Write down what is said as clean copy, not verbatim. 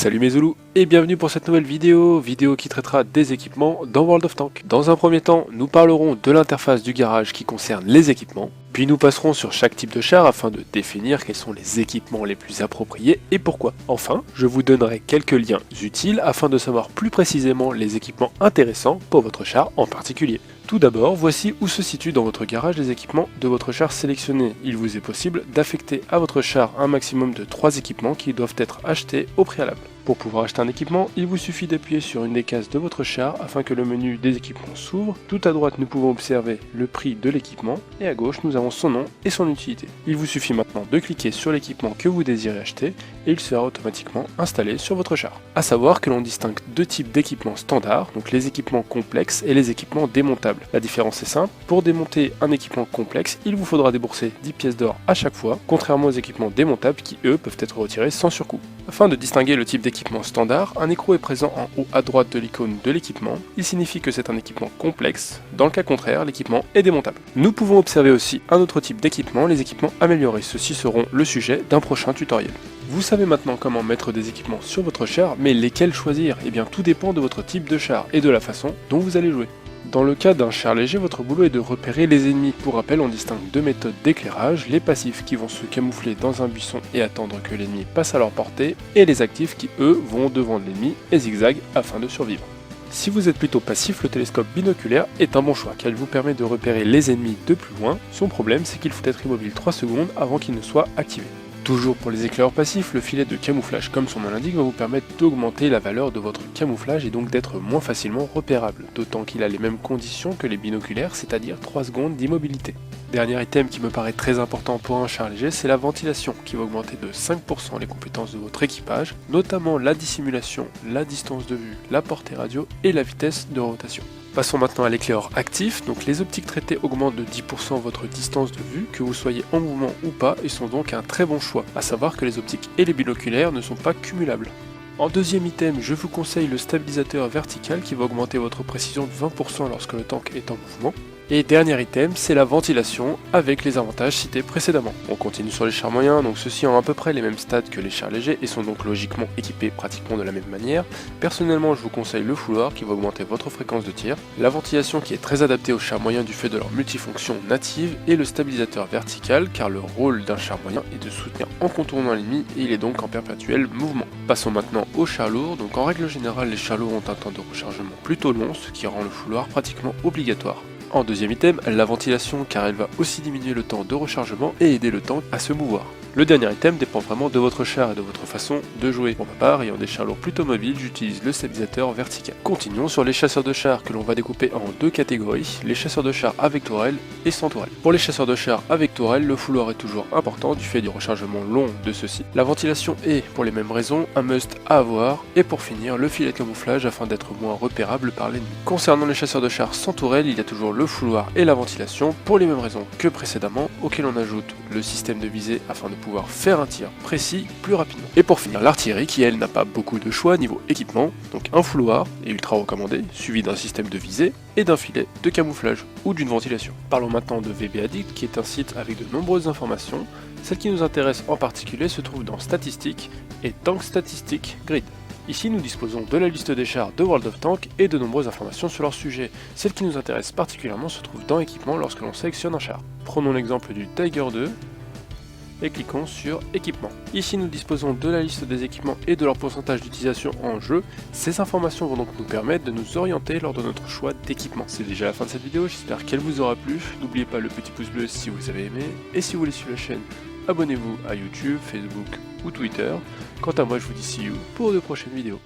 Salut mes Zoulous et bienvenue pour cette nouvelle vidéo qui traitera des équipements dans World of Tanks. Dans un premier temps, nous parlerons de l'interface du garage qui concerne les équipements, puis nous passerons sur chaque type de char afin de définir quels sont les équipements les plus appropriés et pourquoi. Enfin, je vous donnerai quelques liens utiles afin de savoir plus précisément les équipements intéressants pour votre char en particulier. Tout d'abord, voici où se situent dans votre garage les équipements de votre char sélectionné. Il vous est possible d'affecter à votre char un maximum de 3 équipements qui doivent être achetés au préalable. Pour pouvoir acheter un équipement, il vous suffit d'appuyer sur une des cases de votre char afin que le menu des équipements s'ouvre. Tout à droite, nous pouvons observer le prix de l'équipement et à gauche, nous avons son nom et son utilité. Il vous suffit maintenant de cliquer sur l'équipement que vous désirez acheter et il sera automatiquement installé sur votre char. A savoir que l'on distingue deux types d'équipements standards, donc les équipements complexes et les équipements démontables. La différence est simple, pour démonter un équipement complexe, il vous faudra débourser 10 pièces d'or à chaque fois, contrairement aux équipements démontables qui eux peuvent être retirés sans surcoût. Afin de distinguer le type d'équipement standard, un écrou est présent en haut à droite de l'icône de l'équipement. Il signifie que c'est un équipement complexe. Dans le cas contraire, l'équipement est démontable. Nous pouvons observer aussi un autre type d'équipement, les équipements améliorés. Ceux-ci seront le sujet d'un prochain tutoriel. Vous savez maintenant comment mettre des équipements sur votre char, mais lesquels choisir? Eh bien tout dépend de votre type de char et de la façon dont vous allez jouer. Dans le cas d'un char léger, votre boulot est de repérer les ennemis. Pour rappel, on distingue deux méthodes d'éclairage, les passifs qui vont se camoufler dans un buisson et attendre que l'ennemi passe à leur portée, et les actifs qui, eux, vont devant l'ennemi et zigzaguent afin de survivre. Si vous êtes plutôt passif, le télescope binoculaire est un bon choix car il vous permet de repérer les ennemis de plus loin. Son problème, c'est qu'il faut être immobile 3 secondes avant qu'il ne soit activé. Toujours pour les éclaireurs passifs, le filet de camouflage comme son nom l'indique va vous permettre d'augmenter la valeur de votre camouflage et donc d'être moins facilement repérable, d'autant qu'il a les mêmes conditions que les binoculaires, c'est-à-dire 3 secondes d'immobilité. Dernier item qui me paraît très important pour un char léger, c'est la ventilation qui va augmenter de 5% les compétences de votre équipage, notamment la dissimulation, la distance de vue, la portée radio et la vitesse de rotation. Passons maintenant à l'éclaireur actif, donc les optiques traitées augmentent de 10% votre distance de vue, que vous soyez en mouvement ou pas, et sont donc un très bon choix, à savoir que les optiques et les binoculaires ne sont pas cumulables. En deuxième item, je vous conseille le stabilisateur vertical qui va augmenter votre précision de 20% lorsque le tank est en mouvement. Et dernier item, c'est la ventilation avec les avantages cités précédemment. On continue sur les chars moyens, donc ceux-ci ont à peu près les mêmes stats que les chars légers et sont donc logiquement équipés pratiquement de la même manière. Personnellement, je vous conseille le fouloir qui va augmenter votre fréquence de tir, la ventilation qui est très adaptée aux chars moyens du fait de leur multifonction native et le stabilisateur vertical car le rôle d'un char moyen est de soutenir en contournant l'ennemi et il est donc en perpétuel mouvement. Passons maintenant aux chars lourds, donc en règle générale les chars lourds ont un temps de rechargement plutôt long, ce qui rend le fouloir pratiquement obligatoire. En deuxième item, la ventilation car elle va aussi diminuer le temps de rechargement et aider le tank à se mouvoir. Le dernier item dépend vraiment de votre char et de votre façon de jouer. Pour ma part, ayant des chars lourds plutôt mobiles, j'utilise le stabilisateur vertical. Continuons sur les chasseurs de chars que l'on va découper en deux catégories, les chasseurs de chars avec tourelle et sans tourelle. Pour les chasseurs de chars avec tourelle, le fouloir est toujours important du fait du rechargement long de ceux-ci. La ventilation est, pour les mêmes raisons, un must à avoir. Et pour finir, le filet de camouflage afin d'être moins repérable par l'ennemi. Concernant les chasseurs de chars sans tourelle, il y a toujours le fouloir et la ventilation pour les mêmes raisons que précédemment, auquel on ajoute le système de visée afin de pouvoir faire un tir précis plus rapidement. Et pour finir, l'artillerie qui elle n'a pas beaucoup de choix niveau équipement, donc un fouloir est ultra recommandé, suivi d'un système de visée et d'un filet de camouflage ou d'une ventilation. Parlons maintenant de VB Addict qui est un site avec de nombreuses informations. Celle qui nous intéresse en particulier se trouve dans Statistiques et Tank Statistics Grid. Ici, nous disposons de la liste des chars de World of Tanks et de nombreuses informations sur leur sujet. Celle qui nous intéresse particulièrement se trouve dans Équipement lorsque l'on sélectionne un char. Prenons l'exemple du Tiger 2 et cliquons sur Équipement. Ici, nous disposons de la liste des équipements et de leur pourcentage d'utilisation en jeu. Ces informations vont donc nous permettre de nous orienter lors de notre choix d'équipement. C'est déjà la fin de cette vidéo, j'espère qu'elle vous aura plu. N'oubliez pas le petit pouce bleu si vous avez aimé. Et si vous voulez suivre la chaîne, abonnez-vous à YouTube, Facebook ou Twitter. Quant à moi, je vous dis see you pour de prochaines vidéos.